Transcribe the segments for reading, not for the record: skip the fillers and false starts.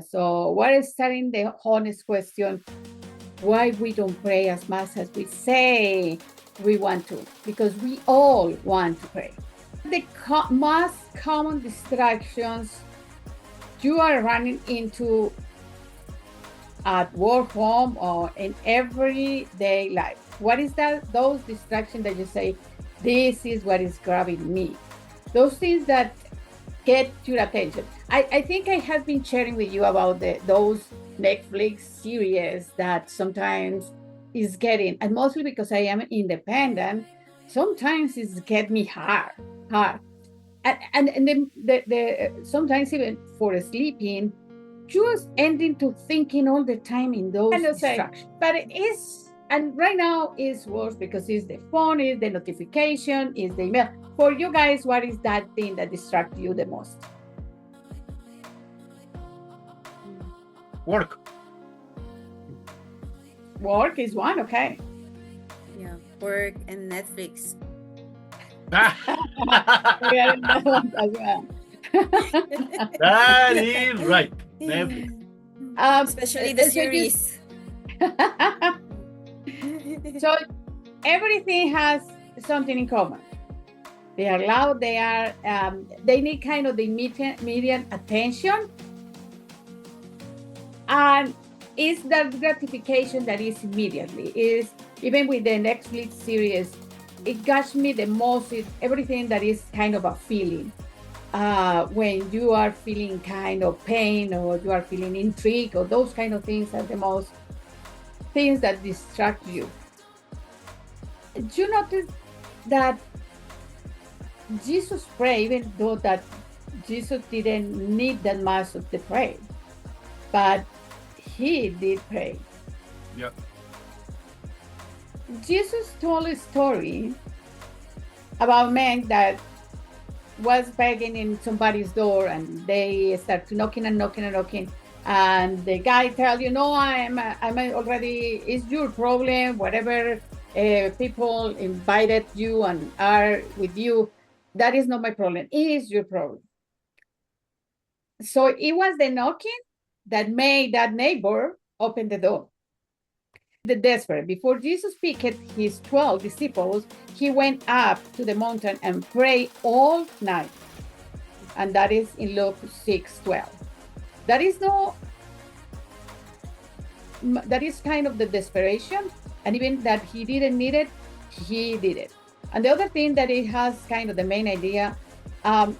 So we're starting the honest question, why we don't pray as much as we say we want to, because we all want to pray. The most common distractions you are running into at work, home, or in everyday life. What is that? Those distractions that you say, this is what is grabbing me. Those things that get your attention. I think I have been sharing with you about those Netflix series that sometimes is getting, and mostly because I am independent, sometimes it's get me hard. And then the sometimes even for sleeping, just ending to thinking all the time in those distractions. But it is, and right now it's worse because it's the phone, it's the notification, it's the email. For you guys, what is that thing that distracts you the most? Work. Work is one, okay. Yeah, work and Netflix. We are in that one as well. That is right. Netflix. Especially the series. So everything has something in common. They are loud. They are. They need kind of the immediate attention, and it's that gratification that is immediately. Is even with the Netflix series, it got me the most. Is everything that is kind of a feeling. When you are feeling kind of pain or you are feeling intrigue or those kind of things are the most things that distract you. Do you notice that Jesus prayed, even though that Jesus didn't need that much of the prayer, but he did pray. Yeah. Jesus told a story about a man that was begging in somebody's door, and they start knocking and knocking and knocking, and the guy tells you, no, I'm already, it's your problem, whatever people invited you and are with you, that is not my problem, it is your problem. So it was the knocking that made that neighbor open the door. The desperate, before Jesus picked his 12 disciples, he went up to the mountain and prayed all night. And that is in Luke 6:12. That is kind of the desperation, and even that he didn't need it, he did it. And the other thing that it has kind of the main idea, that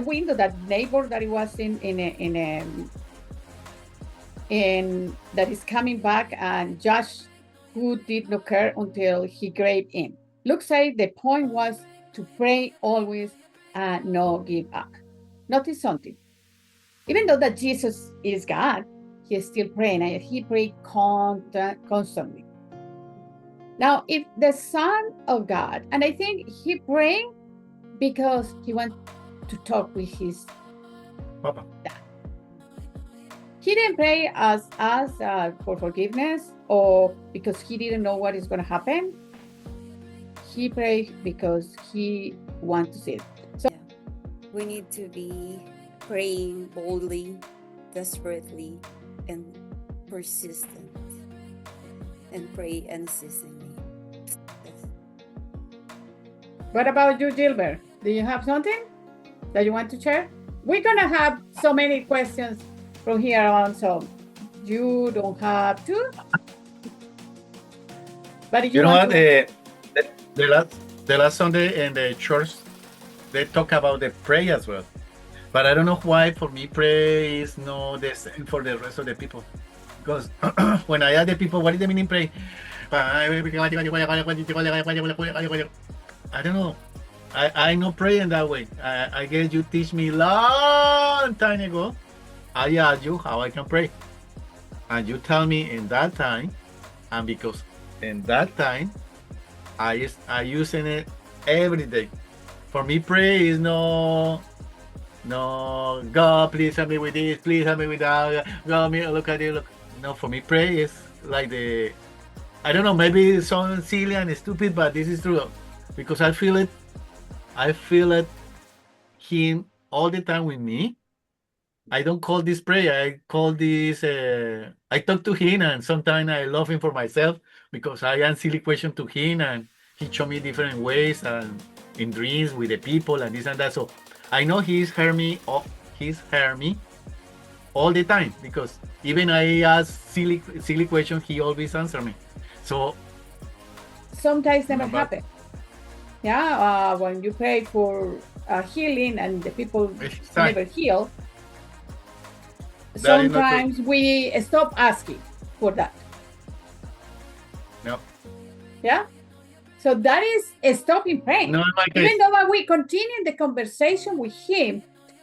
window, that neighbor that it was in that is coming back, and Josh, who did not care until he grabbed him. Looks like the point was to pray always and not give up. Notice something. Even though that Jesus is God, he is still praying, and he prayed constantly. Now, if the Son of God, and I think he prayed because he wanted to talk with his Papa. dad. He didn't pray as for forgiveness or because he didn't know what is going to happen. He prayed because he wants to see it. So yeah. We need to be praying boldly, desperately, and persistent, and pray unceasingly. what about you, Gilbert? Do you have something that you want to share? We're going to have so many questions from here on, so you don't have to. But if You know what? want The last Sunday in the church, they talk about the pray as well. But I don't know why for me pray is not the same for the rest of the people. Because when I ask the people, what is the meaning pray? I don't know. I not pray in that way. I guess you teach me long time ago. I ask you how I can pray. And you tell me in that time, and because in that time, I using it every day. For me, pray is no, God, please help me with this, please help me with that. God, look at it, look. No, for me, pray is like I don't know, maybe it sounds silly and stupid, but this is true. Because I feel it, him all the time with me. I don't call this prayer. I call this. I talk to him, and sometimes I love him for myself because I ask silly question to him, and he show me different ways and in dreams with the people and this and that. So I know he's heard me. He's heard me all the time because even I ask silly question, he always answer me. So Sometimes never No, but- happen. Yeah, when you pray for healing and the people Exactly. never heal, That is not true. sometimes we stop asking for that. no, Yeah. So that is stopping praying. no, in my case. Even though we continue the conversation with him,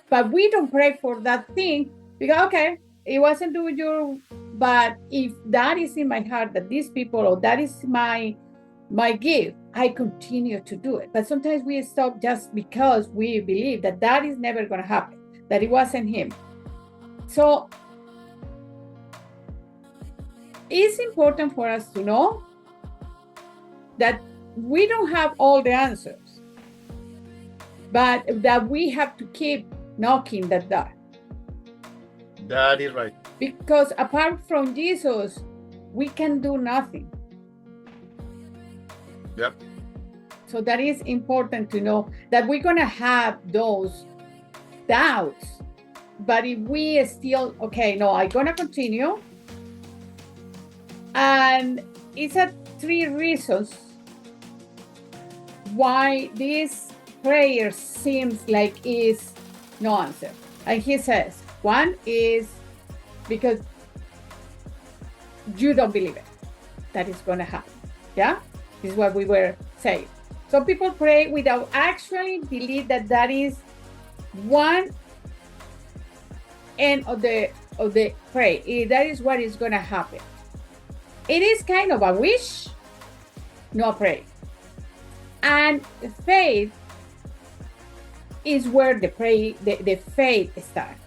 but we don't pray for that thing because okay, it wasn't do your. But if that is in my heart that these people or that is my gift, I continue to do it. But sometimes we stop just because we believe that that is never going to happen, that it wasn't him. So it's important for us to know that we don't have all the answers, but that we have to keep knocking that door. That is right. Because apart from Jesus, we can do nothing. Yep. So that is important to know that we're going to have those doubts. But if we still, okay, no, I'm going to continue. And it's a 3 reasons why this prayer seems like is no answer. And he says, one is because you don't believe it, that is going to happen. Yeah, this is what we were saying. So people pray without actually believe that that is one end of the pray. That is what is going to happen. It is kind of a wish, no pray. And faith is where the faith starts.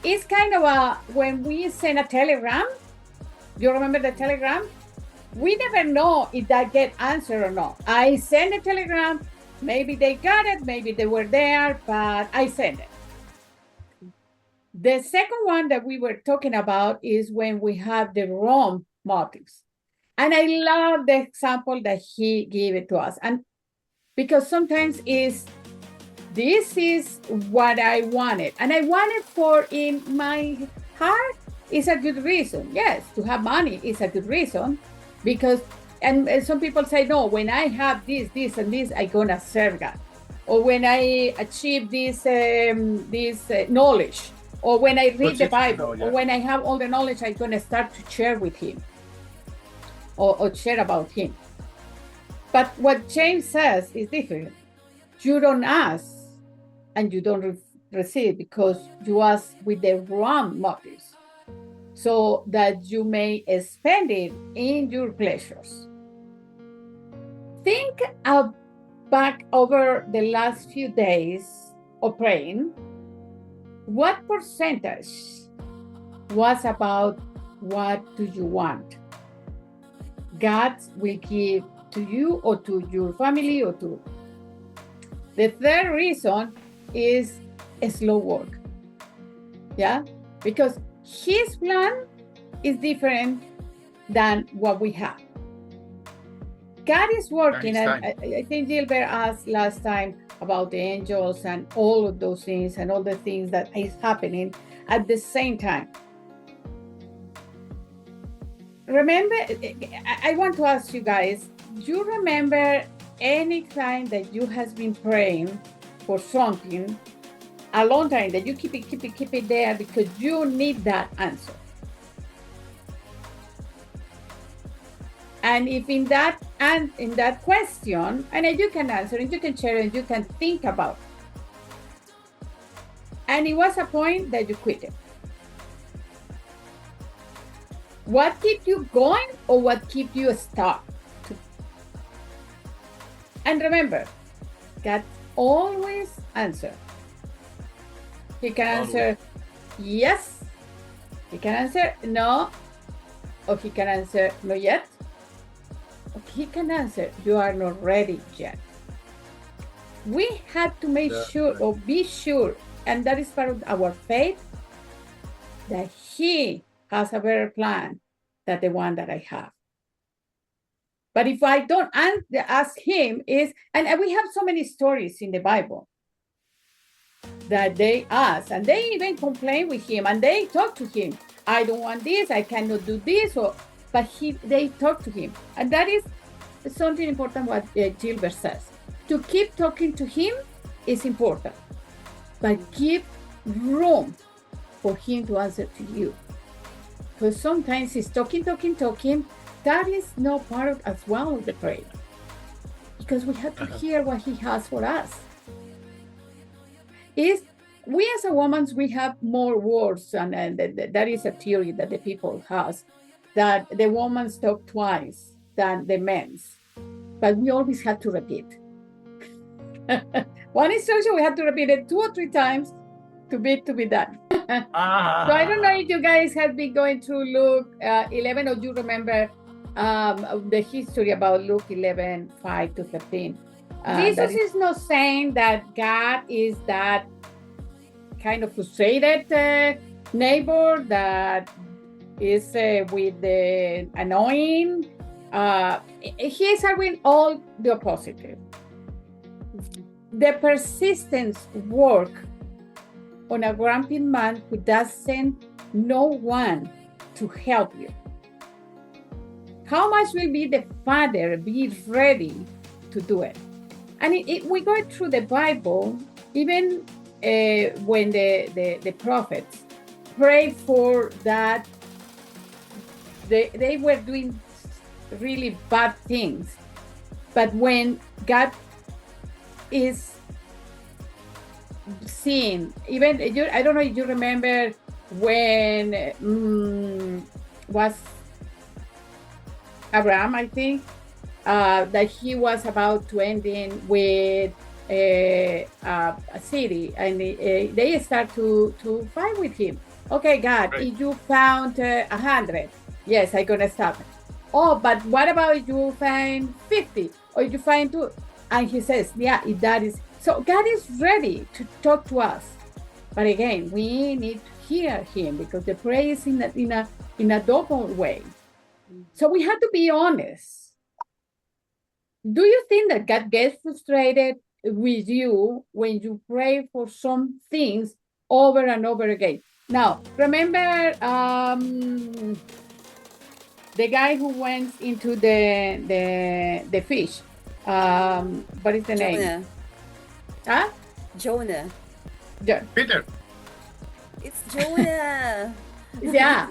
It's kind of a, when we send a telegram, you remember the telegram? We never know if that get answered or not. I send a telegram, maybe they got it, maybe they were there, but I send it. The second one that we were talking about is when we have the wrong motives. And I love the example that he gave it to us. And because sometimes this is what I wanted. And I wanted for in my heart is a good reason. Yes, to have money is a good reason. Because, and some people say, no, when I have this, and this, I'm going to serve God. Or when I achieve this knowledge. Or when I read the Bible. Or when I have all the knowledge, I'm going to start to share with him. Or share about him. But what James says is different. You don't ask and you don't receive because you ask with the wrong motives, so that you may spend it in your pleasures. Think back over the last few days of praying. What percentage was about what do you want? God will give to you or to your family or to. The third reason is a slow work. Yeah, because his plan is different than what we have. God is working, and I think Gilbert asked last time about the angels and all of those things and all the things that is happening at the same time. Remember, I want to ask you guys, do you remember any time that you has been praying for something a long time, that you keep it there because you need that answer? And if in that question, and you can answer and you can share and you can think about it, and it was a point that you quit it. What keep you going or what keep you stuck? And remember, God always answers. He can answer yes, he can answer no, or he can answer no yet, or he can answer you are not ready yet. We have to make sure or be sure and that is part of our faith, that he has a better plan than the one that I have. But if I don't ask him, and we have so many stories in the Bible that they ask, and they even complain with him, and they talk to him. I don't want this, I cannot do this, but they talk to him. And that is something important what Gilbert says. To keep talking to him is important, but give room for him to answer to you. Because sometimes he's talking. That is not part of as well of the prayer. Because we have to hear what he has for us. We as a woman, we have more words, and that is a theory that the people has, that the women talk twice than the men's. But we always have to repeat. One instruction, we have to repeat it 2 or 3 times to be done. So I don't know if you guys have been going through Luke 11, or you remember the history about Luke 11, 5 to 13. Jesus is not saying that God is that kind of frustrated neighbor that is with the annoying. He is arguing all the opposite. The persistence work on a grumpy man who doesn't know one to help you. How much will be the Father be ready to do it? And we go through the Bible, even when the prophets prayed for that, they were doing really bad things. But when God is seeing, even, I don't know if you remember when was Abraham, I think, that he was about to end in with a city, and they start to fight with him. Okay, God, right. If you found 100, yes, I'm gonna stop it. Oh, but what about if you find 50 or if you find 2? And he says, yeah, if that is so, God is ready to talk to us. But again, we need to hear him, because the prayer is in a double way. So we have to be honest. Do you think that God gets frustrated with you when you pray for some things over and over again? Now, remember the guy who went into the fish. What is the name? Huh? Jonah. Peter. It's Jonah. Yeah.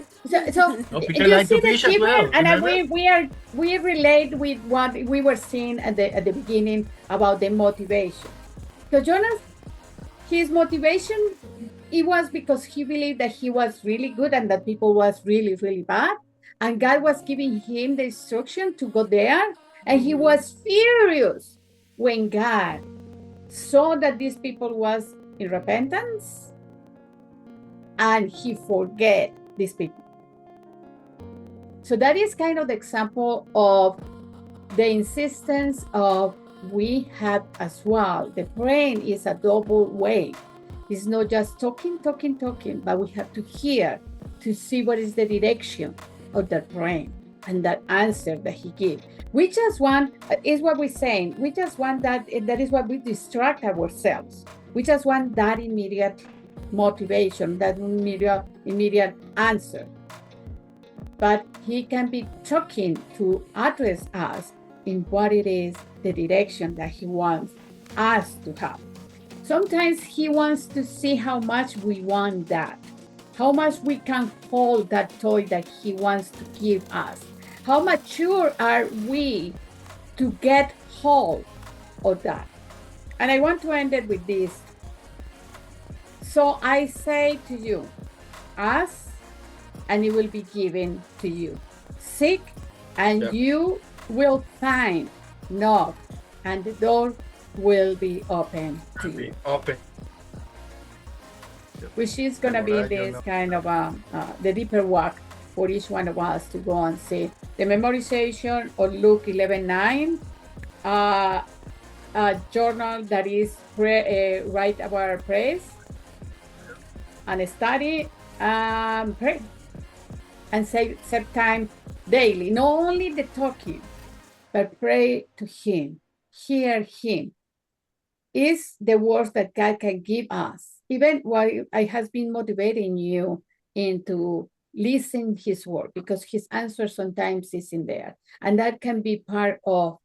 So Peter likes to fish as well. And we relate with what we were seeing at the beginning about the motivation. So Jonah, his motivation, it was because he believed that he was really good and that people was really, really bad. And God was giving him the instruction to go there. And he was furious when God saw that these people was in repentance, and he forget these people. So that is kind of the example of the insistence of we have as well. The praying is a double way. It's not just talking, but we have to hear to see what is the direction of that praying and that answer that he gives. We just want, is what we're saying, we just want that is what we distract ourselves. We just want that immediate motivation, that immediate answer. But he can be talking to address us in what it is, the direction that he wants us to have. Sometimes he wants to see how much we want that, how much we can hold that toy that he wants to give us. How mature are we to get hold of that? And I want to end it with this. So I say to you, ask, and it will be given to you. Seek, and you will find. Knock, and the door will be open to you. Which is going to be this kind of the deeper work for each one of us to go and see. The memorization of Luke 11:9, a journal that is write our prayers, and study and pray. And set time daily, not only the talking, but pray to him, hear him. Is the words that God can give us. Even while I has been motivating you into listen his word, because his answer sometimes is in there. And that can be part of